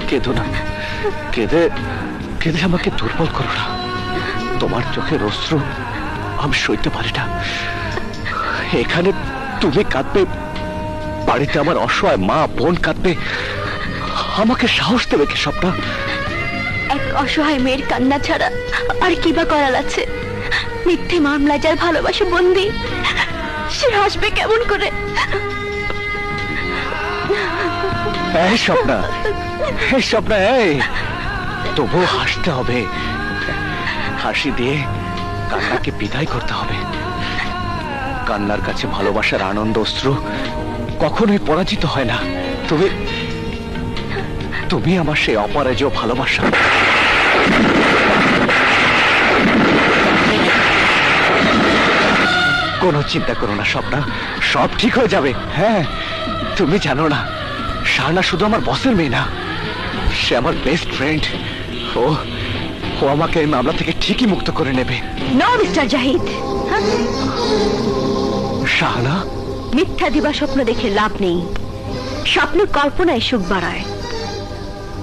কেঁদো না, কেঁদে কেঁদে আমাকে দুর্বল করো না। তোমার চোখের অশ্রু আমি সইতে পারি না। এখানে তুমি কাঁদবে, বাড়িতে আমার অসহায় মা বোন কাঁদবে, আমাকে সাহস দেবে কে স্বপ্না? এক অসহায় মেয়ের কান্না ছাড়া আর কি বা করার আছে? মিথ্যে মামলায় যার ভালোবাসা বন্দি, সে হাসবে কেমন করে? এই স্বপ্না, এই স্বপ্না, এই তবু হাসতে হবে। হাসি দিয়ে কান্নাকে বিদায় করতে হবে। কান্নার কাছে ভালোবাসার আনন্দ অশ্রু কখনোই পরাজিত হয় না। তুমি তুমি আমার সেই অপরাজেয় ভালোবাসা। কোনো চিন্তা করো না স্বপ্না, সব ঠিক হয়ে যাবে। হ্যাঁ, তুমি জানো না, শাহানা শুধু আমার বসের মেয়ে না, সে আমার বেস্ট ফ্রেন্ড। ও ও আমাকে এই মামলা থেকে ঠিকই মুক্ত করে নেবে। নো মিস্টার জাহিদ, শাহানা, মিথ্যা দিবা স্বপ্ন দেখে লাভ নেই। স্বপ্নের কল্পনায় সুখ বাড়ায়,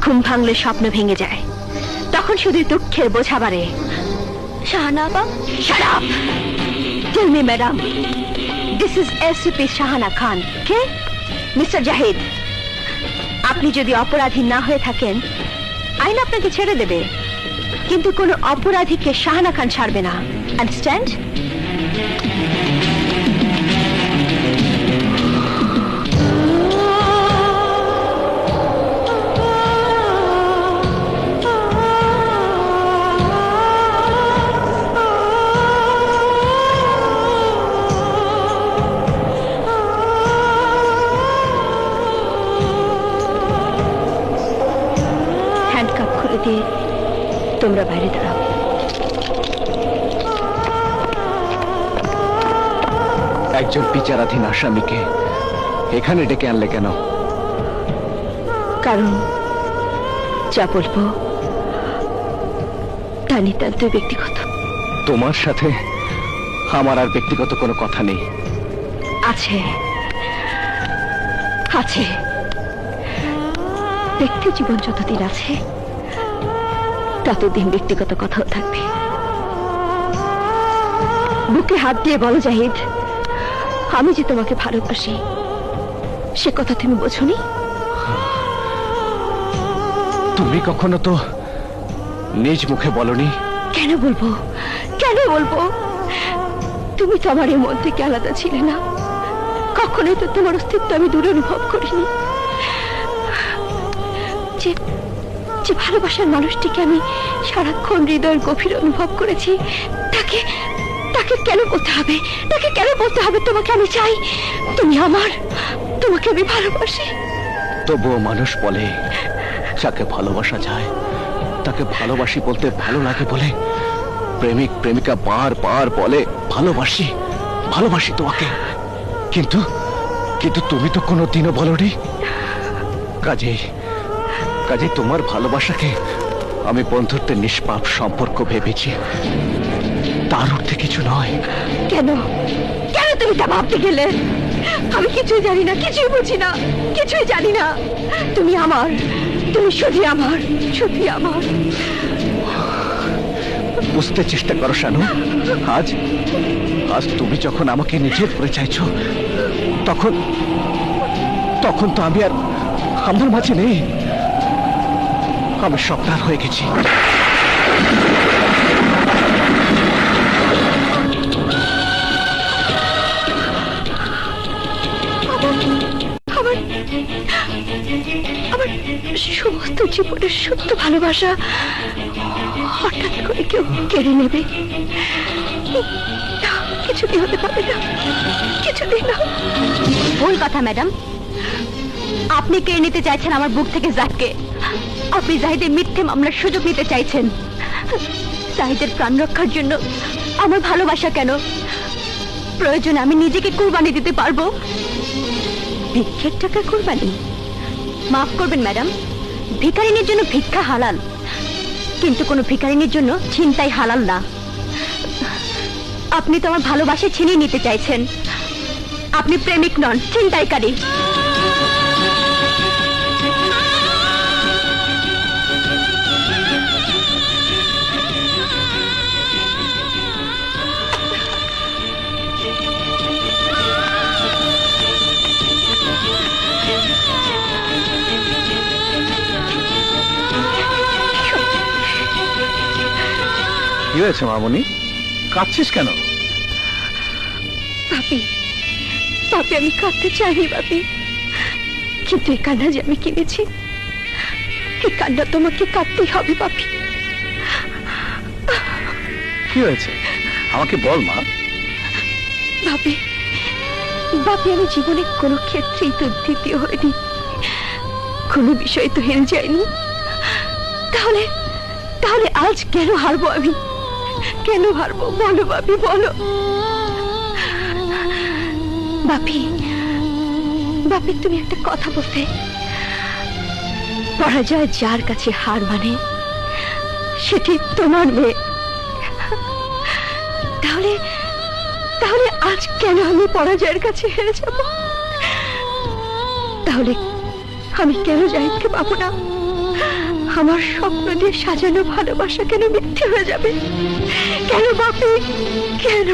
ঘুম ভাঙলে স্বপ্ন ভেঙে যায়, তখন শুধু দুঃখের বোঝা বাড়ে। শাহানা আপা, shut up. Tell me madam, this is ACP Shahana Khan. কে? মিস্টার জাহিদ, আপনি যদি অপরাধী না হয়ে থাকেন, আইন আপনাকে ছেড়ে দেবে, কিন্তু কোনো অপরাধীকে শাহানা খান ছাড়বে না। আন্ডারস্ট্যান্ড? হ্যান্ডকাপ খুলে দিয়ে তোমরা বাইরে দাঁড়াও। একজন বিচারাধীন আসামিকে এখানে ডেকে আনলে কেন? কারণ যা বলবো তা নিতান্ত ব্যক্তিগত। তোমার সাথে আমার আর ব্যক্তিগত কোনো কথা নেই। আছে আছে, ব্যক্তি জীবন যতদিন আছে ততদিন ব্যক্তিগত কথাও থাকবে। বুকে হাত দিয়ে বলো জাহিদ, আমি যে তোমাকে ভালোবাসি সে কথা তুমি বোঝোনি? তুমি কখনো তো নিজ মুখে বলনি। কেন বলবো, কেন বলবো? তুমি তো আমার এই মন থেকে আলাদা ছিলে না, কখনোই তো তোমার অস্তিত্ব আমি দূরে অনুভব করিনি। যে যে ভালোবাসার মানুষটিকে আমি সারাক্ষণ হৃদয়ের গভীর অনুভব করেছি, তাকে তাকে কেন বলতে হবে, তাকে কেন বলতে হবে তোমাকে আমি চাই, তুমি আমার, তোমাকে আমি ভালোবাসি? তবুও মানুষ বলে যাকে ভালোবাসা যায় তাকে ভালোবাসি বলতে ভালো লাগে বলে প্রেমিক প্রেমিকা বারবার বলে ভালোবাসি ভালোবাসি তোমাকে, কিন্তু কিন্তু তুমি তো কোনোদিনও বলনি। কাজেই কাজেই তোমার ভালোবাসাকে আমি বন্ধুত্বের নিষ্পাপ সম্পর্ক ভেবেছি, তার অর্থে কিছু নয়। কেন কেন তুমি তা ভাবতে গেলে? আমি কিছুই জানি না, কিছুই বুঝি না, কিছুই জানি না। তুমি আমার, তুমি শুধু আমার, শুধু আমার। বুঝতে চেষ্টা করো শানু, আজ আজ তুমি যখন আমাকে নিজের করে চাইছো, তখন তখন তো আমি আর আমার মাঝে নেই, আমি স্বপ্নার হয়ে গেছি। আমার আমার সমস্ত জীবনের সত্য ভালোবাসা হঠাৎ করে কেউ কেড়ে নেবে, কিছুদিন হতে পারে না, কিছুদিন না। ভুল কথা ম্যাডাম, আপনি কেড়ে নিতে চাইছেন আমার বুক থেকে জাহিদকে। আপনি জাহিদের মিথ্যে মামলার সুযোগ নিতে চাইছেন। জাহিদের প্রাণ রক্ষার জন্য আমার ভালোবাসা কেন, প্রয়োজনে আমি নিজেকে কুরবানি দিতে পারবো। ভিক্ষের টাকা কুরবানি? মাফ করবেন ম্যাডাম, ভিখারিনীর জন্য ভিক্ষা হালাল, কিন্তু কোনো ভিখারিনীর জন্য ছিনতাই হালাল না। আপনি তো আমার ভালোবাসা ছিনিয়ে নিতে চাইছেন। আপনি প্রেমিক নন, ছিনতাইকারী। কি হয়েছে মামনি, কাঁদছিস কেন? বাপি, বাপি আমি কাঁদতে চাইনি বাপি, কিন্তু এই কান্না যে আমি কিনেছি, এই কান্না তোমাকে কাঁদতেই হবে বাপি। কি হয়েছে আমাকে বল মা। বাপি, বাপি আমি জীবনে কোনো ক্ষেত্রেই তো দ্বিতীয় হয়নি, কোনো বিষয় তো হেরে যায়নি, তাহলে তাহলে আজ কেন হারবো আমি? কেন হারবো বলো বাপি, বলো। বাপি, বাপি তুমি একটা কথা বলতে, পরাজয় যার কাছে হার মানে সেটি তোমার মেয়ে, তাহলে তাহলে আজ কেন আমি পরাজয়ের কাছে হেরে যাব? তাহলে আমি কেন জাহিদকে পাবো না? আমার স্বপ্ন দিয়ে সাজানো ভালোবাসা কেন মিথ্যে হয়ে যাবে? কেন বাপি, কেন?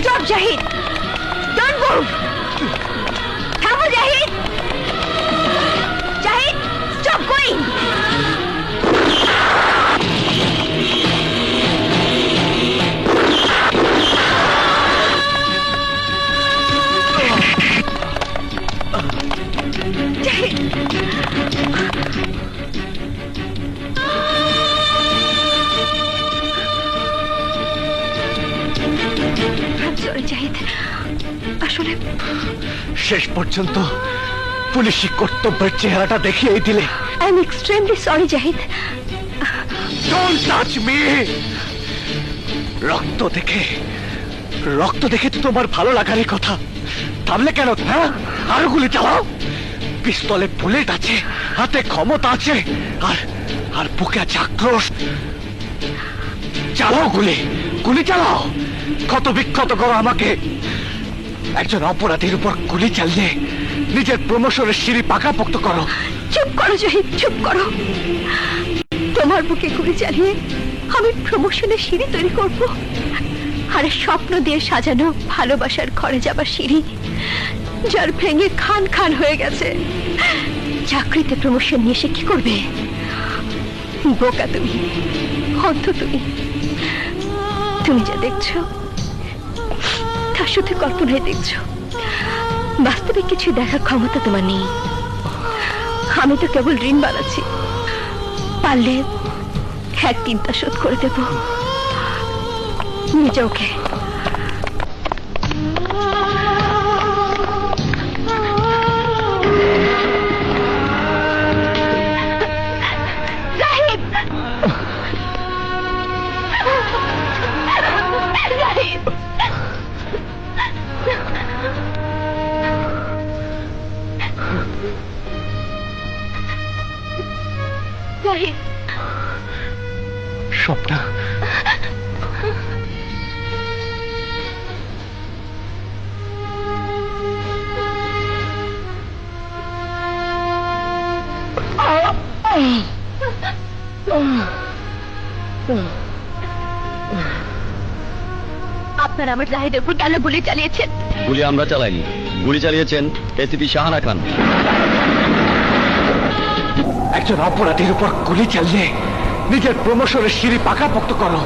Stop, Jahid! Don't move! থামো Zahid! Zahid, stop going! Sorry, Zahid, আসলে শেষ পর্যন্ত পুলিশি কর্তব্যের চেহারাটা দেখিয়ে দিলে। I am extremely sorry Zahid. Don't touch me! রক্ত দেখে তো তোমার ভালো লাগারই কথা, থামলে কেন? হ্যাঁ, আরো গুলি চালাও। পিস্তলে বুলেট আছে, হাতে ক্ষমতা আছে, আর আর বুকে আছে আক্রোশ। চালাও গুলি চালাও, ক্ষত বিক্ষত করো আমাকে। একজন অপরাধীর উপর গুলি চালিয়ে নিজের প্রমোশনের সিঁড়ি পাকাপোক্ত করো। চুপ করো জাহিদ, চুপ করো। তোমার বুকে গুলি চালিয়ে আমি প্রমোশনের সিঁড়ি তৈরি করব? আরে স্বপ্ন দিয়ে সাজানো ভালোবাসার ঘরে যাবার সিঁড়ি, যার ভেঙে খান খান হয়ে গেছে। চাকরিতে প্রমোশন নিয়ে সে কি করবে? বোকা তুমি, অন্ধ তুমি। তুমি যা দেখছো তা শুধু কল্পনায় দেখছো, বাস্তবে কিছু দেখার ক্ষমতা তোমার নেই। আমি তো কেবল ঋণ বানাচ্ছি, পারলে এক চিন্তা শোধ করে দেব। নিয়ে ওকে। জাহিদ, জাহিদ, জাহিদ। স্বপ্না, আপনারা আমার জাহিদের উপর কেন গুলি চালিয়েছেন? গুলি আমরা চালাইনি, গুলি চালিয়েছেন এসিপি শাহানা খান। একজন অপরাধীর উপর গুলি চালিয়ে নিজের প্রমোশনের সিঁড়ি পাকাপোক্ত করো।